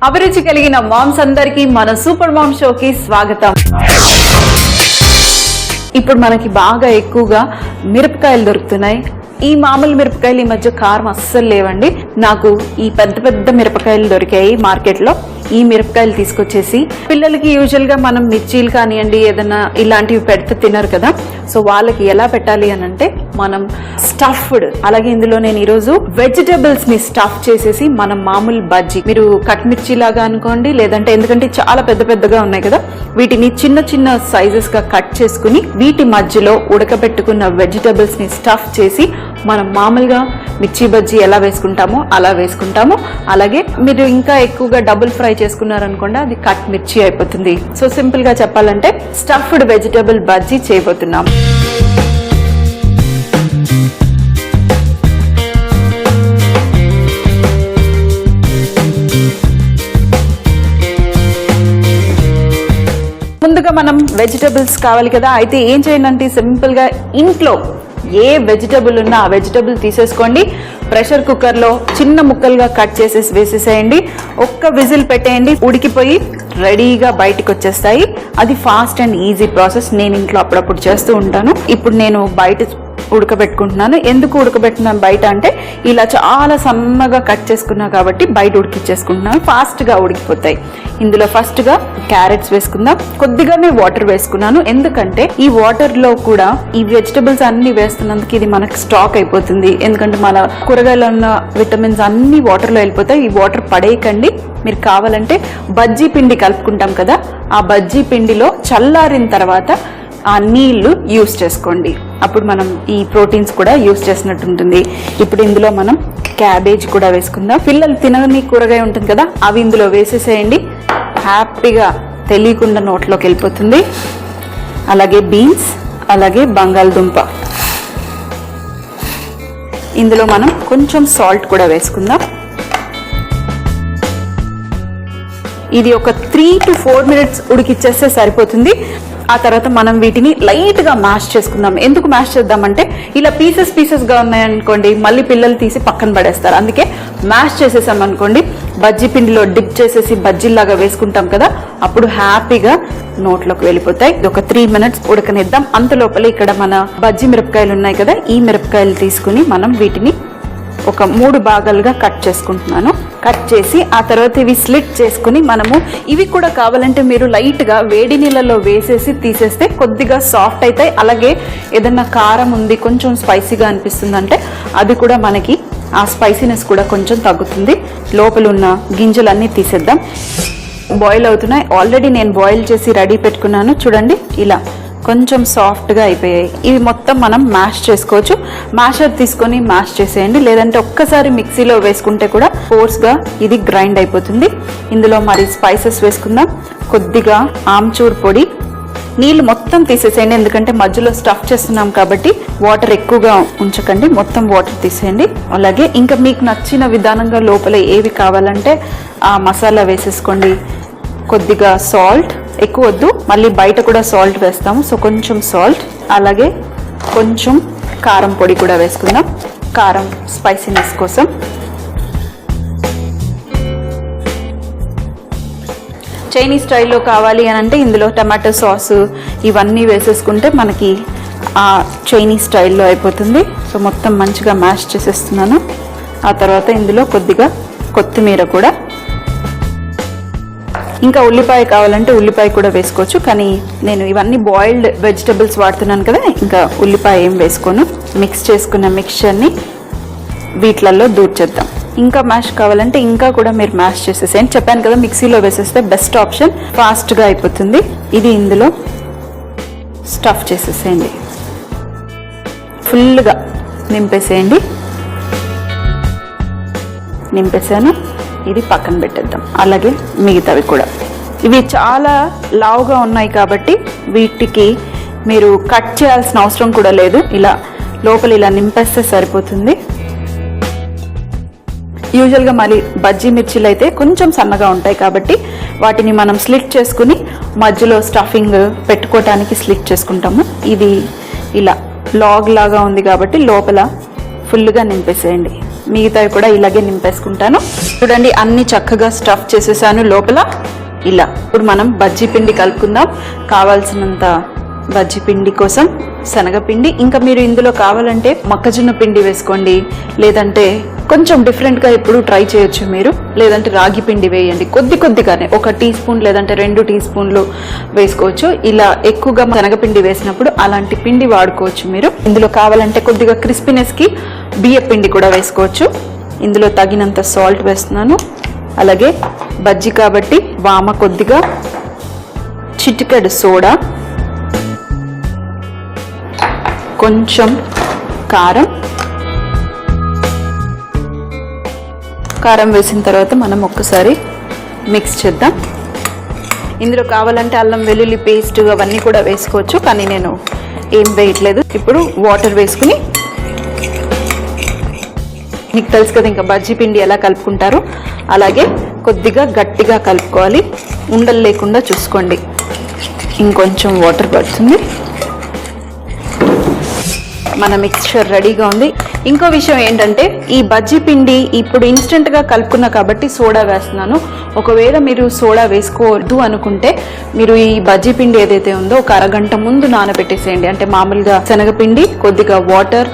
అభిరుచి కలిగిన మామ్స్ అందరికీ మన సూపర్ మామ్ షోకి స్వాగతం. ఇప్పుడు మనకి బాగా ఎక్కువగా మిరపకాయలు దొరుకుతున్నాయి. ఈ మామూలు మిరపకాయలు ఈ మధ్య కారం అస్సలు లేవండి. నాకు ఈ పెద్ద పెద్ద మిరపకాయలు దొరికాయి మార్కెట్లో. ఈ మిరపకాయలు తీసుకొచ్చేసి పిల్లలకి యూజువల్ గా మనం మిర్చీలు కానివ్వండి ఏదన్నా ఇలాంటివి పెడితే తినరు కదా, సో వాళ్ళకి ఎలా పెట్టాలి అని అంటే మనం స్టఫ్డ్, అలాగే ఇందులో నేను ఈరోజు వెజిటబుల్స్ ని స్టఫ్ చేసేసి మనం మామూలు బజ్జీ, మీరు కట్ మిర్చి లాగా అనుకోండి, లేదంటే ఎందుకంటే చాలా పెద్ద పెద్దగా ఉన్నాయి కదా, వీటిని చిన్న చిన్న సైజెస్ గా కట్ చేసుకుని వీటి మధ్యలో ఉడకబెట్టుకున్న వెజిటబుల్స్ ని స్టఫ్ చేసి మనం మామూలుగా మిర్చి బజ్జీ ఎలా వేసుకుంటామో అలా వేసుకుంటాము. అలాగే మీరు ఇంకా ఎక్కువగా డబుల్ ఫ్రై చేసుకున్నారనుకోండి, అది కట్ మిర్చి అయిపోతుంది. సో సింపుల్ గా చెప్పాలంటే స్టఫ్డ్ వెజిటబుల్ బజ్జీ చేయబోతున్నాం. ముందుగా మనం వెజిటబుల్స్ కావాలి కదా, అయితే ఏం చేయండి అంటే సింపుల్ గా ఇంట్లో ఏ వెజిటబుల్ ఉన్నా ఆ వెజిటబుల్ తీసేసుకోండి. ప్రెషర్ కుక్కర్లో చిన్న ముక్కలుగా కట్ చేసేసి వేసేసేయండి. ఒక్క విజిల్ పెట్టేయండి, ఉడికిపోయి రెడీగా బయటికి వచ్చేస్తాయి. అది ఫాస్ట్ అండ్ ఈజీ ప్రాసెస్. నేను ఇంట్లో అప్పుడప్పుడు చేస్తూ ఉంటాను. ఇప్పుడు నేను బయట ఉడకబెట్టుకుంటున్నాను. ఎందుకు ఉడకబెట్టున్నాను బయట అంటే, ఇలా చాలా సన్నగా కట్ చేసుకున్నా కాబట్టి బయట ఉడికిచ్చేసుకుంటున్నాను, ఫాస్ట్ గా ఉడికిపోతాయి. ఇందులో ఫస్ట్ గా క్యారెట్స్ వేసుకుందాం. కొద్దిగానే వాటర్ వేసుకున్నాను, ఎందుకంటే ఈ వాటర్ లో కూడా ఈ వెజిటబుల్స్ అన్ని వేస్తున్నందుకు ఇది మనకు స్టాక్ అయిపోతుంది. ఎందుకంటే మన కూరగాయలో ఉన్న విటమిన్స్ అన్ని వాటర్ లో వెళ్ళిపోతాయి. ఈ వాటర్ పడేయకండి. మీరు కావాలంటే బజ్జీ పిండి కలుపుకుంటాం కదా, ఆ బజ్జీ పిండిలో చల్లారిన తర్వాత ఆ నీళ్లు యూస్ చేసుకోండి. అప్పుడు మనం ఈ ప్రోటీన్స్ కూడా యూస్ చేసినట్టు ఉంటుంది. ఇప్పుడు ఇందులో మనం క్యాబేజ్ కూడా వేసుకుందాం. పిల్లలు తినని కూరగాయ ఉంటుంది కదా, అవి ఇందులో వేసేసేయండి. హ్యాపీగా తెలియకుండా నోట్లోకి వెళ్ళిపోతుంది. అలాగే బీన్స్, అలాగే బంగాళదుంప. ఇందులో మనం కొంచెం సాల్ట్ కూడా వేసుకుందాం. ఇది ఒక 3 to 4 minutes ఉడికిచ్చేస్తే సరిపోతుంది. ఆ తర్వాత మనం వీటిని లైట్ గా మ్యాష్ చేసుకుందాం. ఎందుకు మ్యాష్ చేద్దామంటే, ఇలా పీసెస్ గా ఉన్నాయనుకోండి మళ్ళీ పిల్లలు తీసి పక్కన పడేస్తారు. అందుకే మ్యాష్ చేసేసాం అనుకోండి, బజ్జీ పిండిలో డిప్ చేసేసి బజ్జీలాగా వేసుకుంటాం కదా, అప్పుడు హ్యాపీగా నోట్లోకి వెళ్ళిపోతాయి. ఒక 3 minutes ఉడకనిద్దాం. అంతలోపల ఇక్కడ మన బజ్జీ మిరపకాయలు ఉన్నాయి కదా, ఈ మిరపకాయలు తీసుకుని మనం వీటిని ఒక 3 భాగాలుగా కట్ చేసుకుంటున్నాను. కట్ చేసి ఆ తర్వాత ఇవి స్లిట్ చేసుకుని మనము ఇవి కూడా కావాలంటే మీరు లైట్ గా వేడి నీళ్ళలో వేసేసి తీసేస్తే కొద్దిగా సాఫ్ట్ అవుతాయి. అలాగే ఏదన్నా కారం ఉంది, కొంచెం స్పైసీగా అనిపిస్తుంది అంటే అది కూడా మనకి ఆ స్పైసీనెస్ కూడా కొంచెం తగ్గుతుంది. లోపల ఉన్న గింజలన్నీ తీసేద్దాం. బాయిల్ అవుతున్నాయి. ఆల్రెడీ నేను బాయిల్ చేసి రెడీ పెట్టుకున్నాను. చూడండి, ఇలా కొంచెం సాఫ్ట్ గా అయిపోయాయి. ఇవి మొత్తం మనం మ్యాష్ చేసుకోవచ్చు. మ్యాషర్ తీసుకొని మ్యాష్ చేసేయండి, లేదంటే ఒక్కసారి మిక్సీలో వేసుకుంటే కూడా ఫోర్స్ గా ఇది గ్రైండ్ అయిపోతుంది. ఇందులో మరి స్పైసెస్ వేసుకుందాం. కొద్దిగా ఆమ్చూర్ పొడి. నీళ్లు మొత్తం తీసేసేయండి, ఎందుకంటే మధ్యలో స్టఫ్ చేస్తున్నాం కాబట్టి వాటర్ ఎక్కువగా ఉంచకండి, మొత్తం వాటర్ తీసేయండి. అలాగే ఇంకా మీకు నచ్చిన విధానంగా లోపల ఏవి కావాలంటే ఆ మసాలా వేసేసుకోండి. కొద్దిగా సాల్ట్, ఎక్కువ వద్దు, మళ్ళీ బయట కూడా సాల్ట్ వేస్తాము, సో కొంచెం సాల్ట్. అలాగే కొంచెం కారం పొడి కూడా వేసుకుందాం, కారం స్పైసీనెస్ కోసం. చైనీస్ స్టైల్లో కావాలి అని అంటే ఇందులో టమాటో సాస్ ఇవన్నీ వేసేసుకుంటే మనకి ఆ చైనీస్ స్టైల్లో అయిపోతుంది. సో మొత్తం మంచిగా మ్యాష్ చేసేస్తున్నాను. ఆ తర్వాత ఇందులో కొద్దిగా కొత్తిమీర కూడా, ఇంకా ఉల్లిపాయ కావాలంటే ఉల్లిపాయ కూడా వేసుకోవచ్చు, కానీ నేను ఇవన్నీ బాయిల్డ్ వెజిటబుల్స్ వాడుతున్నాను కదా, ఇంకా ఉల్లిపాయ ఏం వేసుకోను. మిక్స్ చేసుకున్న మిక్చర్ని వీటిలలో దూర్చేద్దాం. ఇంకా మ్యాష్ కావాలంటే ఇంకా కూడా మీరు మ్యాష్ చేసేసేయండి. చెప్పాను కదా, మిక్సీలో వేసేస్తే బెస్ట్ ఆప్షన్, ఫాస్ట్గా అయిపోతుంది. ఇది ఇందులో స్టఫ్ చేసేసేయండి, ఫుల్గా నింపేసేయండి. నింపేసాను. ఇది పక్కన పెట్టేద్దాం. అలాగే మిగతావి కూడా. ఇవి చాలా లావుగా ఉన్నాయి కాబట్టి వీటికి మీరు కట్ చేయాల్సిన అవసరం కూడా లేదు. ఇలా లోపల ఇలా నింపేస్తే సరిపోతుంది. యూజువల్గా మరి బజ్జీ మిర్చీలు అయితే కొంచెం సన్నగా ఉంటాయి కాబట్టి వాటిని మనం స్లిట్ చేసుకుని మధ్యలో స్టఫింగ్ పెట్టుకోవటానికి స్లిట్ చేసుకుంటాము. ఇది ఇలా లాగ్ లాగా ఉంది కాబట్టి లోపల ఫుల్గా నింపేసేయండి. మిగతావి కూడా ఇలాగే నింపేసుకుంటాను. చూడండి అన్ని చక్కగా స్టఫ్ చేసేసాను లోపల ఇలా. ఇప్పుడు మనం బజ్జీ పిండి కలుపుకుందాం. కావాల్సినంత బజ్జీ పిండి కోసం శనగపిండి, ఇంకా మీరు ఇందులో కావాలంటే మొక్కజొన్న పిండి వేసుకోండి, లేదంటే కొంచెం డిఫరెంట్గా ఇప్పుడు ట్రై చేయొచ్చు మీరు, లేదంటే రాగి పిండి వేయండి. కొద్దిగానే 1 టీ స్పూన్ లేదంటే 2 టీ స్పూన్లు వేసుకోవచ్చు. ఇలా ఎక్కువగా శనగపిండి వేసినప్పుడు అలాంటి పిండి వాడుకోవచ్చు మీరు. ఇందులో కావాలంటే కొద్దిగా క్రిస్పీనెస్కి బియ్య పిండి కూడా వేసుకోవచ్చు. ఇందులో తగినంత సాల్ట్ వేస్తున్నాను. అలాగే బజ్జీ కాబట్టి వామ కొద్దిగా, చిటికెడు సోడా, కొంచెం కారం వేసిన తర్వాత మనం ఒక్కసారి మిక్స్ చేద్దాం. ఇందులో కావాలంటే అల్లం వెల్లుల్లి పేస్ట్ అవన్నీ కూడా వేసుకోవచ్చు, కానీ నేను ఏం వేయట్లేదు. ఇప్పుడు వాటర్ వేసుకుని, మీకు తెలుసు కదా ఇంకా బజ్జీ పిండి ఎలా కలుపుకుంటారు, అలాగే కొద్దిగా గట్టిగా కలుపుకోవాలి, ఉండలు లేకుండా చూసుకోండి. ఇంకొంచెం వాటర్ పడుతుంది. మన మిక్స్చర్ రెడీగా ఉంది. ఇంకో విషయం ఏంటంటే ఈ బజ్జీ పిండి ఇప్పుడు ఇన్స్టెంట్గా కలుపుకున్నా కాబట్టి సోడా వేస్తున్నాను. ఒకవేళ మీరు సోడా వేసుకోవద్దు అనుకుంటే మీరు ఈ బజ్జీ పిండి ఏదైతే ఉందో ఒక అరగంట ముందు నానబెట్టేసేయండి. అంటే మామూలుగా శనగపిండి, కొద్దిగా వాటర్,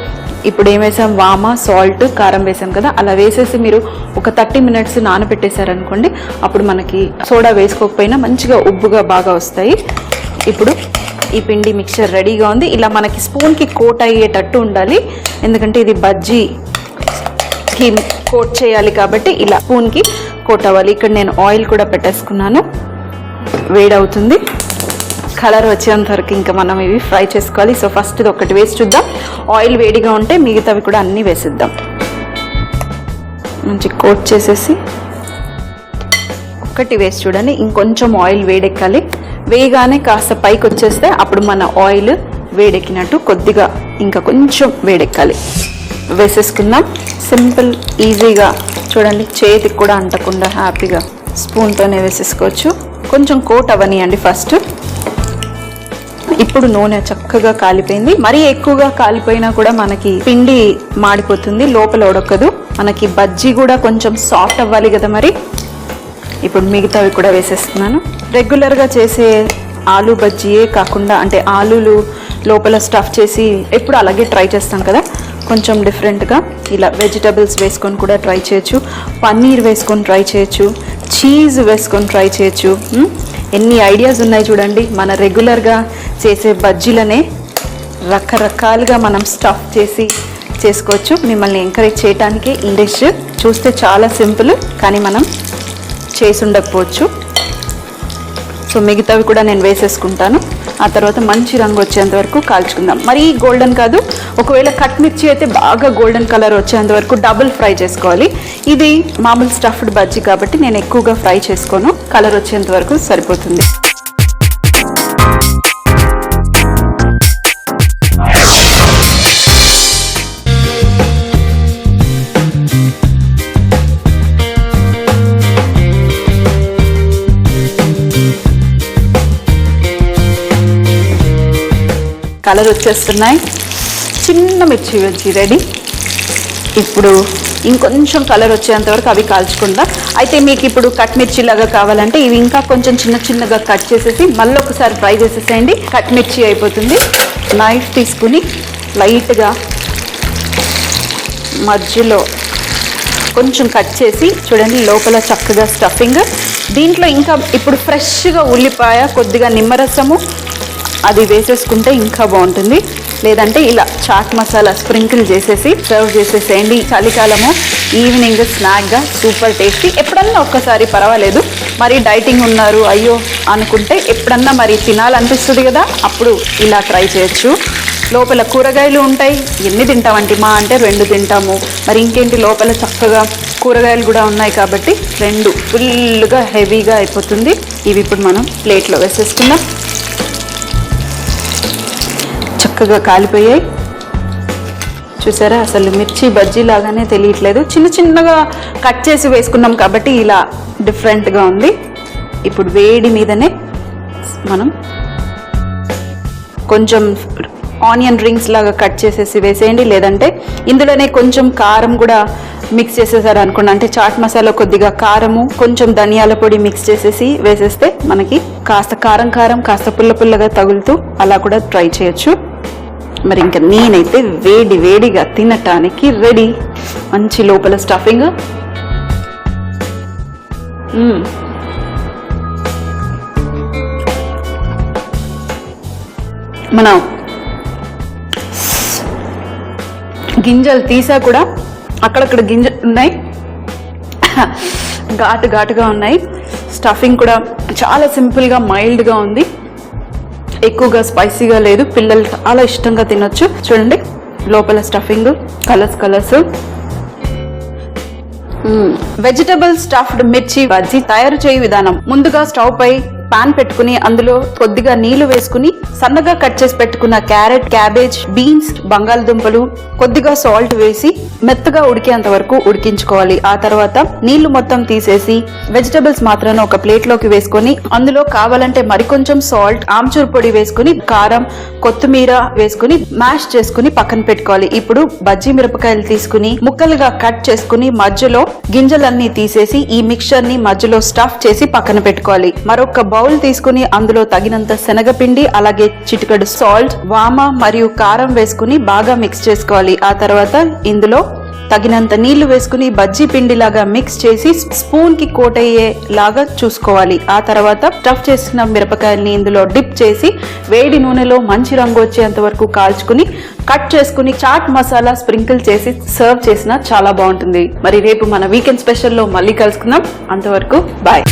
ఇప్పుడు ఏం వేసాం, వామ, సాల్ట్, కారం వేసాం కదా, అలా వేసేసి మీరు ఒక 30 మినిట్స్ నానబెట్టేశారనుకోండి, అప్పుడు మనకి సోడా వేసుకోకపోయినా మంచిగా ఉబ్బుగా బాగా వస్తాయి. ఇప్పుడు ఈ పిండి మిక్చర్ రెడీగా ఉంది. ఇలా మనకి స్పూన్కి కోట్ అయ్యేటట్టు ఉండాలి, ఎందుకంటే ఇది బజ్జీకి కోట్ చేయాలి కాబట్టి ఇలా స్పూన్కి కోట్ అవ్వాలి. ఇక్కడ నేను ఆయిల్ కూడా పెట్టేసుకున్నాను, వేడవుతుంది. కలర్ వచ్చేంత వరకు ఇంకా మనం ఇవి ఫ్రై చేసుకోవాలి. సో ఫస్ట్ ఇది ఒకటి వేసి చూద్దాం. ఆయిల్ వేడిగా ఉంటే మిగతావి కూడా అన్నీ వేసిద్దాం. మంచి కోట్ చేసేసి ఒక్కటి వేసి చూడండి. ఇంకొంచెం ఆయిల్ వేడెక్కాలి. వేయగానే కాస్త పైకి వచ్చేస్తే అప్పుడు మన ఆయిల్ వేడెక్కినట్టు, కొద్దిగా ఇంకా కొంచెం వేడెక్కాలి. వేసేసుకుందాం. సింపుల్, ఈజీగా చూడండి, చేతికి కూడా అంటకుండా హ్యాపీగా స్పూన్తోనే వేసేసుకోవచ్చు. కొంచెం కోట్ అవనియండి ఫస్ట్. ఇప్పుడు నూనె చక్కగా కాలిపోయింది. మరీ ఎక్కువగా కాలిపోయినా కూడా మనకి పిండి మాడిపోతుంది, లోపల ఉడకదు. మనకి బజ్జీ కూడా కొంచెం సాఫ్ట్ అవ్వాలి కదా మరి. ఇప్పుడు మిగతావి కూడా వేసేస్తున్నాను. రెగ్యులర్గా చేసే ఆలూ బజ్జీయే కాకుండా, అంటే ఆలూలు లోపల స్టఫ్ చేసి ఎప్పుడు అలాగే ట్రై చేస్తాం కదా, కొంచెం డిఫరెంట్గా ఇలా వెజిటబుల్స్ వేసుకొని కూడా ట్రై చేయొచ్చు, పన్నీర్ వేసుకొని ట్రై చేయొచ్చు, చీజ్ వేసుకొని ట్రై చేయొచ్చు. ఎన్ని ఐడియాస్ ఉన్నాయి చూడండి. మన రెగ్యులర్గా చేసే బజ్జీలనే రకరకాలుగా మనం స్టఫ్ చేసి చేసుకోవచ్చు. మిమ్మల్ని ఎంకరేజ్ చేయడానికి ఈ డిష్ చూస్తే చాలా సింపుల్, కానీ మనం చేసి ఉండకపోవచ్చు. సో మిగతావి కూడా నేను వేసేసుకుంటాను. ఆ తర్వాత మంచి రంగు వచ్చేంత వరకు కాల్చుకుందాం. మరీ గోల్డెన్ కాదు, ఒకవేళ కట్ మిర్చి అయితే బాగా గోల్డెన్ కలర్ వచ్చేంత వరకు డబుల్ ఫ్రై చేసుకోవాలి. ఇది మామూలు స్టఫ్డ్ బజ్జీ కాబట్టి నేను ఎక్కువగా ఫ్రై చేసుకోను, కలర్ వచ్చేంత వరకు సరిపోతుంది. కలర్ వచ్చేస్తున్నాయి. చిన్న మిర్చి బజ్జీ రెడీ. ఇప్పుడు ఇంకొంచెం కలర్ వచ్చేంత వరకు అవి కాల్చుకుందాం. అయితే మీకు ఇప్పుడు కట్ మిర్చి లాగా కావాలంటే ఇవి ఇంకా కొంచెం చిన్నగా కట్ చేసేసి మళ్ళీ ఒకసారి ఫ్రై చేసేసేయండి, కట్ మిర్చి అయిపోతుంది. నైఫ్ తీసుకుని లైట్గా మధ్యలో కొంచెం కట్ చేసి చూడండి, లోపల చక్కగా స్టఫింగ్. దీంట్లో ఇంకా ఇప్పుడు ఫ్రెష్గా ఉల్లిపాయ, కొద్దిగా నిమ్మరసము అది వేసేసుకుంటే ఇంకా బాగుంటుంది. లేదంటే ఇలా చాట్ మసాలా స్ప్రింకిల్ చేసేసి సర్వ్ చేసేసేయండి. చలికాలము ఈవినింగ్ స్నాక్గా సూపర్ టేస్టీ. ఎప్పుడన్నా ఒక్కసారి పర్వాలేదు. మరి డైటింగ్ ఉన్నారు అయ్యో అనుకుంటే ఎప్పుడన్నా మరి తినాలనిపిస్తుంది కదా, అప్పుడు ఇలా ట్రై చేయొచ్చు. లోపల కూరగాయలు ఉంటాయి. ఎన్ని తింటామంటే మా అంటే 2 తింటాము. మరి ఇంకేంటి, లోపల చక్కగా కూరగాయలు కూడా ఉన్నాయి కాబట్టి 2 ఫుల్గా హెవీగా అయిపోతుంది. ఇవి ఇప్పుడు మనం ప్లేట్లో వేసేసుకుందాం. చక్కగా కాలిపోయాయి. చూసారా, అసలు మిర్చి బజ్జీ లాగానే తెలియట్లేదు. చిన్నగా కట్ చేసి వేసుకున్నాం కాబట్టి ఇలా డిఫరెంట్గా ఉంది. ఇప్పుడు వేడి మీదనే మనం కొంచెం ఆనియన్ రింగ్స్ లాగా కట్ చేసేసి వేసేయండి. లేదంటే ఇందులోనే కొంచెం కారం కూడా మిక్స్ చేసేసారు అనుకోండి, అంటే చాట్ మసాలా కొద్దిగా కారము కొంచెం ధనియాల పొడి మిక్స్ చేసేసి వేసేస్తే మనకి కాస్త కారం కారం కాస్త పుల్ల పుల్లగా తగులుతూ అలా కూడా ట్రై చేయొచ్చు. మరి ఇంకా నేనైతే వేడి వేడిగా తినటానికి రెడీ. మంచి లోపల స్టఫింగ్, మన గింజలు తీసా కూడా అక్కడక్కడ గింజలు ఉన్నాయి, ఘాటుగా ఉన్నాయి. స్టఫింగ్ కూడా చాలా సింపుల్గా మైల్డ్గా ఉంది, ఎక్కువగా స్పైసీగా లేదు. పిల్లలు చాలా ఇష్టంగా తినొచ్చు. చూడండి లోపల స్టఫింగ్, కలర్స్. వెజిటబుల్ స్టఫ్డ్ మిర్చి బజ్జీ తయారు చేయు విధానం. ముందుగా స్టవ్ పై పాన్ పెట్టుకుని అందులో కొద్దిగా నీళ్లు వేసుకుని సన్నగా కట్ చేసి పెట్టుకున్న క్యారెట్, క్యాబేజ్, బీన్స్, బంగాళదుంపలు, కొద్దిగా సాల్ట్ వేసి మెత్తగా ఉడికేంత వరకు ఉడికించుకోవాలి. ఆ తర్వాత నీళ్లు మొత్తం తీసేసి వెజిటబుల్స్ మాత్రం ఒక ప్లేట్ లోకి వేసుకొని అందులో కావాలంటే మరికొంచెం సాల్ట్, ఆమ్చూర్ పొడి వేసుకుని కారం, కొత్తిమీర వేసుకుని మ్యాష్ చేసుకుని పక్కన పెట్టుకోవాలి. ఇప్పుడు బజ్జీ మిరపకాయలు తీసుకుని ముక్కలుగా కట్ చేసుకుని మధ్యలో గింజలన్నీ తీసేసి ఈ మిక్చర్ ని మధ్యలో స్టఫ్ చేసి పక్కన పెట్టుకోవాలి. మరొక బౌల్ తీసుకుని అందులో తగినంత శనగపిండి, అలాగే చిటికెడు సాల్ట్, వామ మరియు కారం వేసుకుని బాగా మిక్స్ చేసుకోవాలి. ఆ తర్వాత ఇందులో తగినంత నీళ్లు వేసుకుని బజ్జీ పిండి లాగా మిక్స్ చేసి స్పూన్ కి కోట్ అయ్యేలాగా చూసుకోవాలి. ఆ తర్వాత స్టఫ్ చేసిన మిరపకాయల్ని ఇందులో డిప్ చేసి వేడి నూనెలో మంచి రంగు వచ్చేంత వరకు కాల్చుకుని కట్ చేసుకుని చాట్ మసాలా స్ప్రింకిల్ చేసి సర్వ్ చేసినా చాలా బాగుంటుంది. మరి రేపు మన వీకెండ్ స్పెషల్లో మళ్ళీ కలుసుకుందాం. అంతవరకు బాయ్.